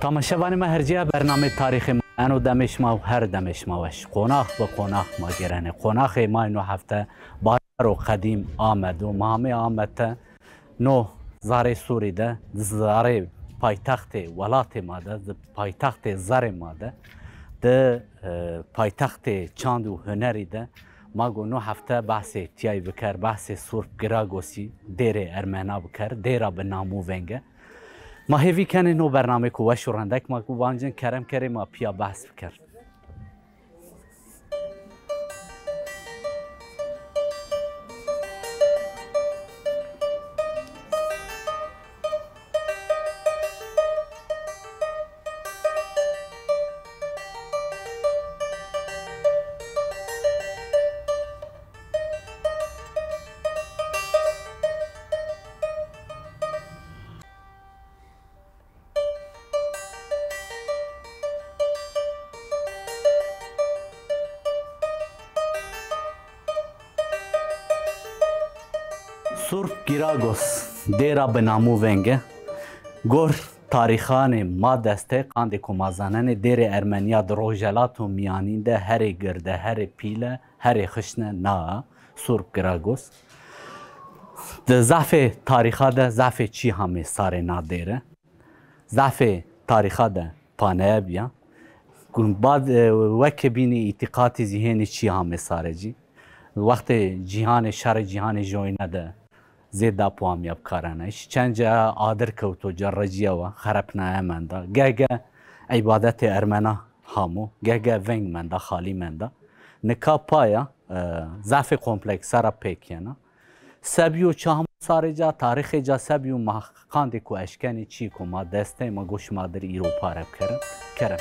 تماشاوان ما هرجیا برنامه تاریخ ما انو دمش ما و هر دمش ما وش قناخ و قناخ ما گرنه قناخ ما اینو هفته بار و قدیم آمد و مامه آمد نو زاره سوری ده زاره پایتخت ولات ما ده پایتخت زر ما ده ده پایتخت چاند و هنری ده ما گو نو هفته بحث تیای بکر بحث سورب گراگوسی دیر ارمنا بکر دیرا به نامو ونگه ما هیوی کنه نو برنامه کو وش رندک ما کو وانجن کرم کری ما پیا بحث بکر سورب گراگوس دیرا به نامو ونگه گور تاریخان ما دسته قاند کمازانن دیر ارمنیا دروجلات و میانین ده هر گرده هر پیله هر خشنه نا سورب گراگوس ده ضعف تاریخا ده ضعف چی همه ساره نادیره ضعف تاریخا ده پانه بیا بعد وک بینی اعتقاد ذهنی چی همه ساره جی وقت جهان شر جهان جوینه ده زیدا پوام یاب کارانش چند جا عادر کوتو جرجیا و خرابنا مندا گه عبادت ارمنا همو گه ونگ مندا خالی مندا نکا پایا ضعف کمپلکس سرا پیکینا سبیو چهم ساره جا تاریخ جا سبیو مخاند کو اشکنی چی کو ما دسته ما گوش مادر ایرو پارب کرم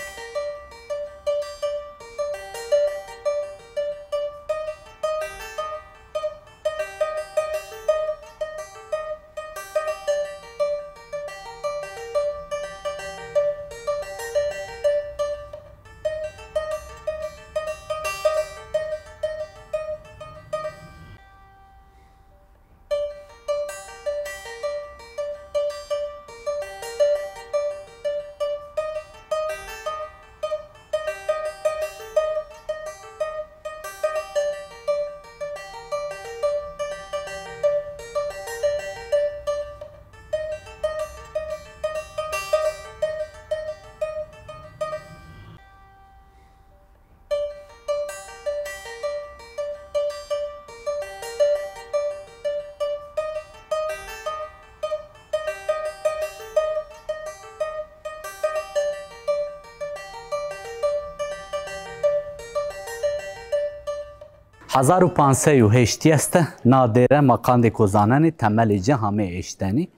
هزار و پانسه و هشتی است نادره مقاند کوزانانی تمل جهامه اشتنی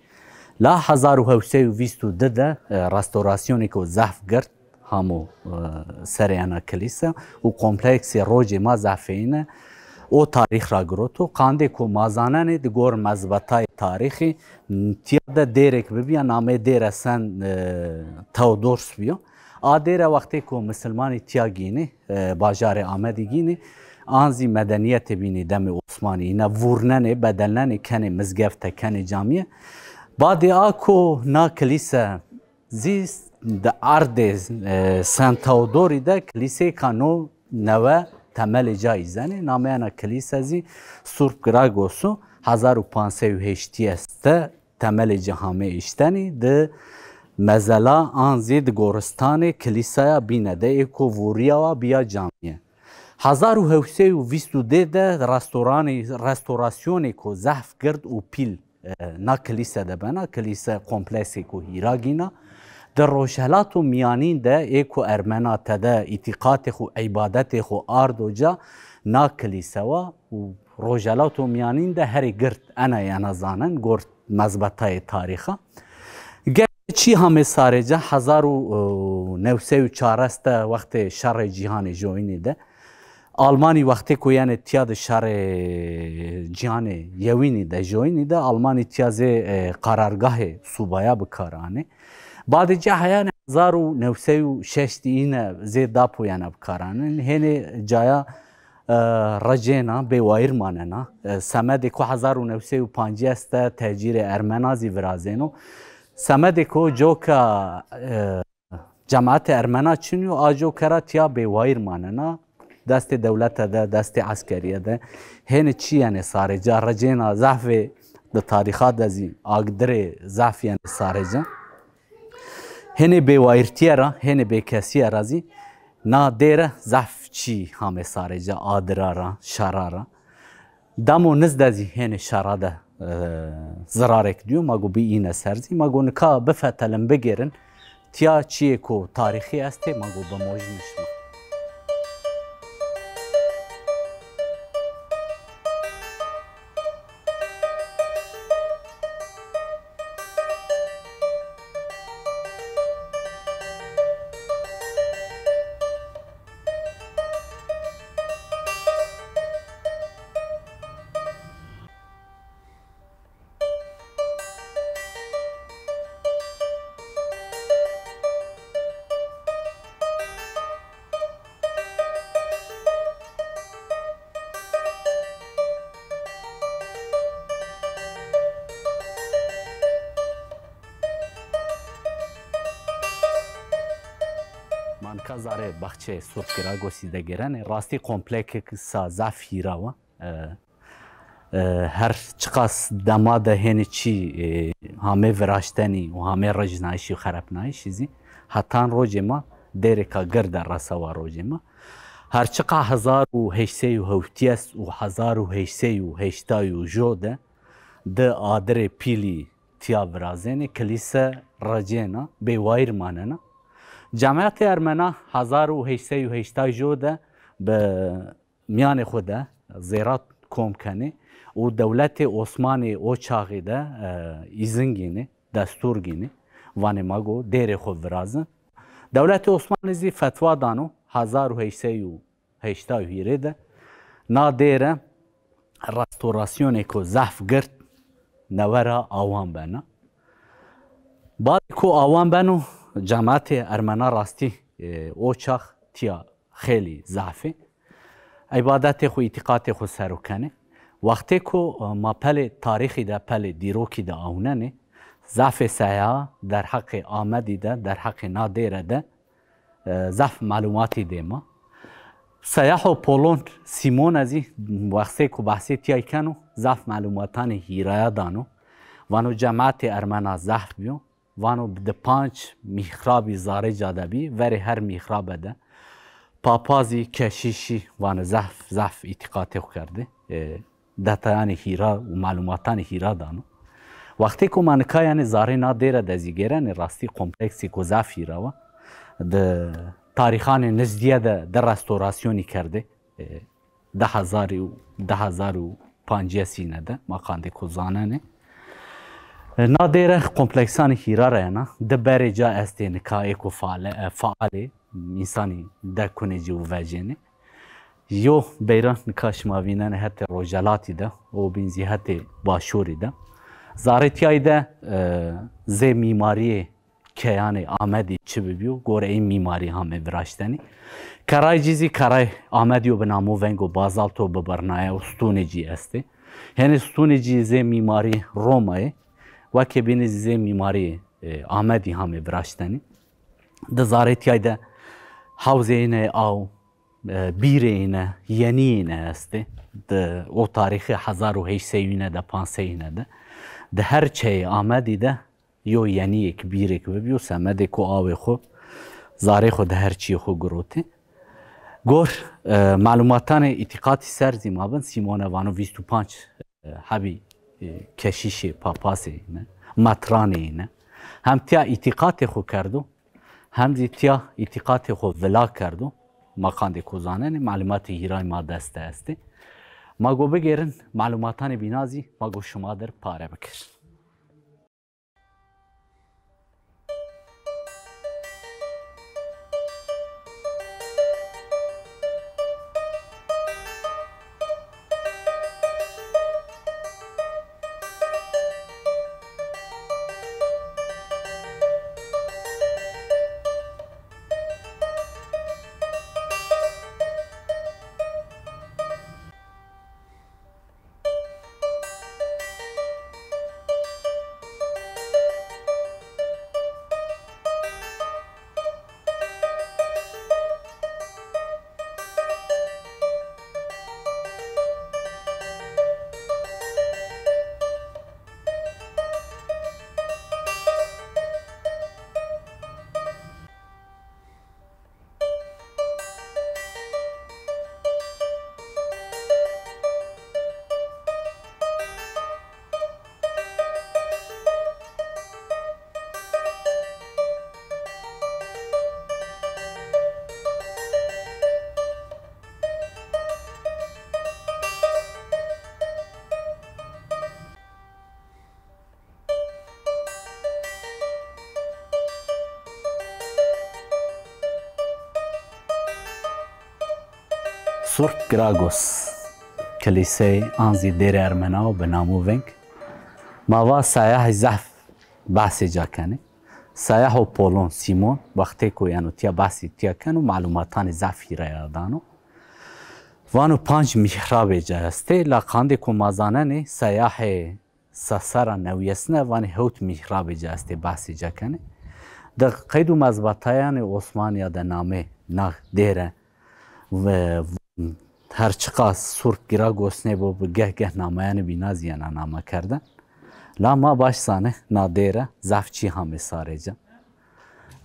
لا هزار و هوسه و ویست و ده رستوراسیونی که زحف گرد همو سریانا کلیسا و کمپلکس روج ما زحفینه او تاریخ را گروتو قانده کو مازانانی دگور مذبطای تاریخی تیاده دیرک ببیا نامه دیره سن تودورس بیو آدیره وقتی که مسلمانی تیاگینی باجار آمدی گینی آنزی مدنیت بینی دم عثمانی اینا ورننه بدلنه کنه مزگفته کنه جامعه بعد آکو نا کلیسا زیست ده ارد سنت تئودوری ده کلیسه کانو نوه تمل جایزنه نامه انا کلیسا زی سورب گراگوسو 1508 است تمل جهامه اشتنی ده مزلا آنزی ده گورستان کلیسا بینه ده اکو وریا بیا جامعه 1722 ده رستوراسیونی که زحف کرد و پیل نا کلیسا ده بنا کلیسا کمپلکسی که هیراگینا در روشهلات و میانین ده ایکو ارمنا تده اعتقاد خو عبادت خو آردو جا نا کلیسا و روشهلات و میانین ده هر گرد انا یانا زانن گرد مذبطای تاریخا چی همه ساره جا 1904 است وقت شر جهان جوینی ده آلمانی وقتی که یعنی تیاد شهر جهان یوینی ده جوینی ده آلمانی تیاز قرارگاه صوبایا بکارانه بعد جا هیان 1906 اینه زید داپو یعنی بکارانه هنه جایا رجینا به وایر ماننا سمد کو 1905 است تاجیر ارمنازی ورازینو سمد کو جوکا جماعت ارمنا چنیو آجو کرات یا بیوایر ماننا دست دولت ده دست عسکریه ده هن چی یعنی سارجا رجینا ضعف ده تاریخات دزی آگدر ضعف یعنی سارجا هن بیوایرتیه را هن بیکسیه رازی نا دیره ضعف چی همه سارجا آدرا را شرا را دمو نزد دزی هن شرا ده زرارک دیو مگو بی اینه سرزی مگو نکا بفتلن بگیرن تیا چیه کو تاریخی استه مگو بموج نشما manka zare baxçe sotgira gosîde gerene rastî komplek sa zaf hîra wa her çiqas dema de hênî çî hamê viraştenî û hamê rejnayîşî û xerepnayîşî zî hetan rojê me dêreka gir de rasa wa rojê me her çiqa hezar û heşsê û hewtiyes û hezar û heşsê û heştayî û jo de di adirê pîlî tiya virazênê kilîse recêna bêwayîr manena جمعیت ارمنا 1880 جوده به میان خود زیرات کم کنه و دولت عثمانی او چاقی ده ایزن گینه دستور گینه وانه ماگو دیر خود ورازن دولت عثمانی زی فتوا دانو 1880 هیره ده نا دیره رستوراسیونه که زحف گرد نورا آوان بنا بعد که آوان بنو جماعت ارمنا راستی اوچاخ تیا خیلی ضعفه عبادت خو اعتقاد خو سرو کنه وقتی که ما پل تاریخی ده پل دیروکی ده آوننه ضعف سیاه در حق آمدی ده در حق نادره ده ضعف معلوماتی ده ما سیاه و پولون سیمون ازی وقتی که بحثی تیای کنو ضعف معلوماتان هیرaya دانو وانو جماعت ارمنا ضعف بیو وانو ده 5 میخرابی زاره جادبی وری هر میخراب ده پاپازی کشیشی وانو زف اعتقاده خو کرده دتایان هیرا و معلوماتان هیرا دانو وقتی که منکا یعنی زاره نادیره دزیگیرن راستی کمپلکسی که زف هیرا و ده تاریخان نزدیه ده رستوراسیونی کرده 10,050 سینه ده مقانده که زاننه نادره کمپلکسان هیرا راینا ده بره جا استه نکای کو فعاله انسانی ده کنجی و وجنه یو بیران نکاش ماوینن حتی روجلاتی ده و بینزی حتی باشوری ده زارتیای ده زی میماری کیان آمدی چی ببیو گوره این میماری همه براشتنی کرای جیزی کرای آمدیو بنامو ونگو بازالتو ببرنای و ستونجی استه یعنی ستونجی زی میماری رومای و که بین زی میماری آمدی همه براشتنی ده زارتیای ده حوزه اینه او بیره اینه یعنی اینه استه ده او تاریخ 1800 اینه ده 500 اینه ده هر چه آمدی ده یو یعنی یک بیره که ببیو سمده که آوه خو زاره خو ده هر چی خو گروته گور معلوماتان اعتقادی سرزی مابن سیمونه وانو 25 حبی کشیش پاپاس اینه مطران اینه هم تیا اعتقاد خو کردو هم زی تیا اعتقاد خو ولا کردو مقاند کوزانه معلومات هیرای ما دسته هسته ما گو بگیرن معلوماتان بینازی ما گو شما در پاره بکر سورپ گراگوس کلیسه آنزی دیر ارمنا و بنامو ونگ ماوا سایح زحف بحث جا کنه سایح و پولون سیمون وقتی که یعنی تیا بحثی تیا کنه و معلوماتان زحفی را یادانو وانو 5 محراب جا هسته لقانده که مازانه نه سایح ساسارا نویسنه وانی هوت محراب جا هسته بحثی جا کنه در قید و مذبطایان عثمانی در نامه نه دیره و هر چقدر سورپ گراگوس نه با گه نامه بینا زیانا نامه کردن لا ما باش سانه نادیره زفچی همه ساره جا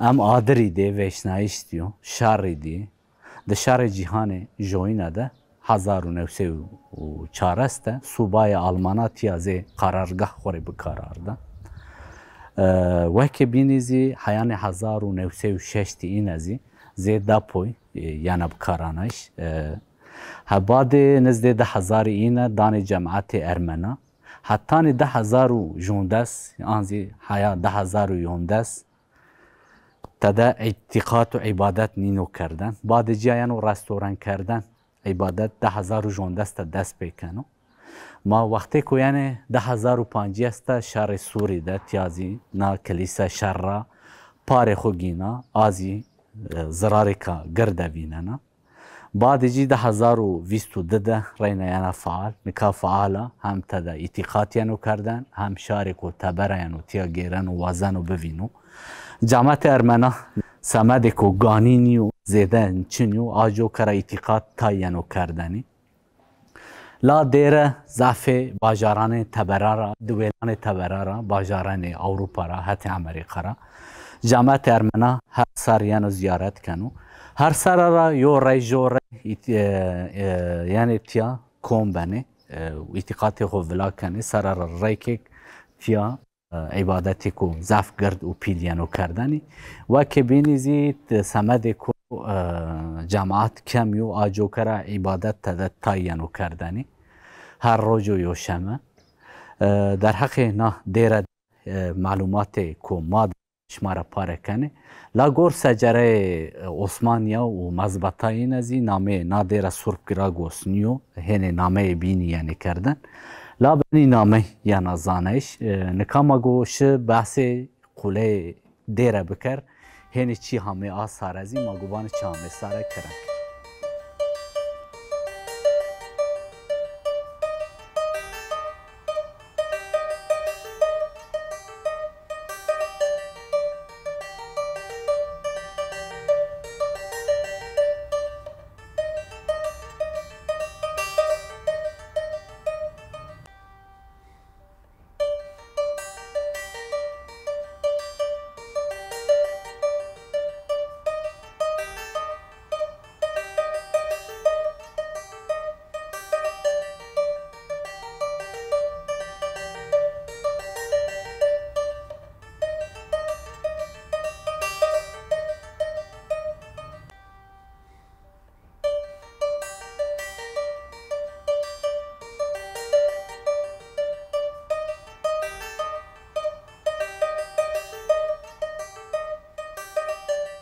ام آدری دی ویشنایش دیو شاری دی ده شار جیهان جوینه ده 1904 است صوبای آلمانا تیازه قرارگاه خوری بکارار ده وکی بینیزی حیان 1906 این ازی زیده پوی یعنی بکارانش بعد نزد 10,000 اینه دان جماعت ارمنا حتی 10,000 جوندس آنزی حیا 10,000 جوندس تدا اعتقاد و عبادت نینو کردن بعد جایان و رستوران کردن عبادت 10,000 جوندس تا دست بکنو ما وقتی که یعنی 10,050 است شهر سوری ده تیازی نا کلیسا شهر پاره خوگینا آزی زراری که گرده بیننا بعد جی 1022 راینا یعنی فعال نکا فعاله هم تدا اعتقاد یعنی کردن هم شارک و تبره یعنی تیا گیرن و وزن و ببینو جامعت ارمنا سمدک و گانینی و زیده چنی و آجو کرا اعتقاد تا یعنی کردنی لا دیره ضعف باجاران تبره را دویلان تبره را باجاران اوروپا را حتی امریکا را جامعت ارمنا هر سر یعنی زیارت کنو هر سر را یو رای جو رای یعنی تیا کوم بنه اعتقاد خو ولا کنه سر را رای که تیا عبادتی کو ضعف گرد و پیلیانو کردنی و که بینیزی سمد کو جماعت کمیو آجو کرا عبادت تد تایانو کردنی هر روز و شمه در حق نه دیره معلومات کو ماد شماره پاره کنه لا گور سجره عثمانیا و مذبطای نزی نامه نادر سورپ گراگوس نیو هنه نامه بینی یعنی کردن لا بنی نامه یا نزانش نکاما گوش بحث قوله دیره بکر هنه چی همه آثار ازی ما گوبان چی همه ساره کرن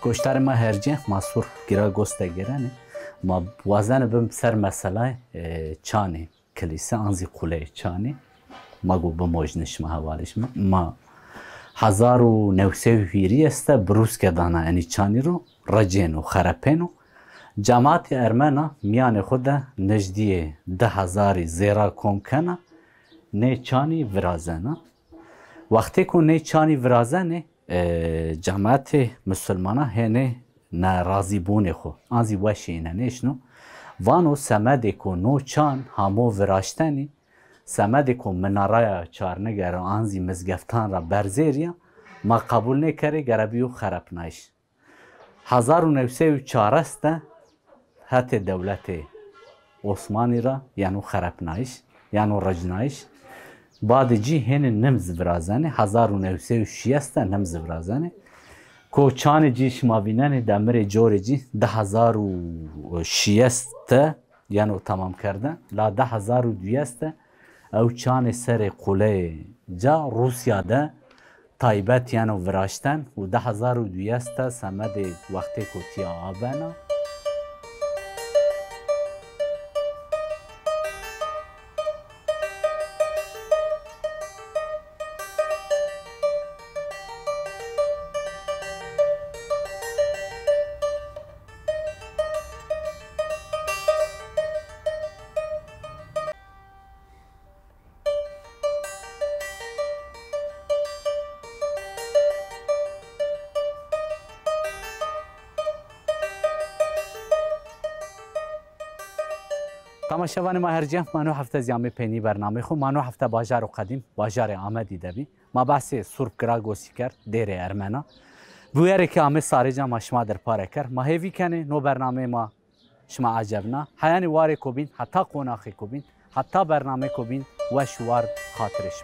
گوشتر ما هرجه ما سورپ گراگوس گرانه ما وزن بم سر مسئله چانه کلیسه آنزی قوله چانه ما گو بموجنش ما حوالش ما 1920 است بروز کردانه اینی چانی رو رجین و خرپین جماعت ارمنا میان خود نجدی 10,000 زیرا کن کنه نه چانی ورازنه وقتی که نه چانی ورازنه جماعت مسلمانه هنه ناراضی بونه خو آنزی وشی اینه نشنو وانو سمده که نو چان همو وراشتنی سمده که منارای چارنگر آنزی مزگفتان را برزیریا ما قبول نکره گربیو خراب نایش 1904 است حتی دولت عثمانی را یعنی خراب نایش یعنی رجنایش بعد جی هن نمز برازنه 1906 نمز برازنه کوچان جی شما بینن دمر جور جی 10,006 یعنی تمام کردن لا 10,200 او چان سر قوله جا روسیا ده تایبت یعنی وراشتن و 10,200 سمد وقتی که تیا آبنا تماشاوان ما هرجه منو هفته زیامه پنی برنامه خو منو هفته باجار و قدیم باجار آمدی دبی ما بحث سرب کرا گوسی کرد دیر ارمنا بویره که آمه سارجا ما شما در پاره کرد ما هیوی کنه نو برنامه ما شما عجبنا حیانی واره کوبین حتی قوناخی کوبین حتی برنامه کوبین و شوار خاطرش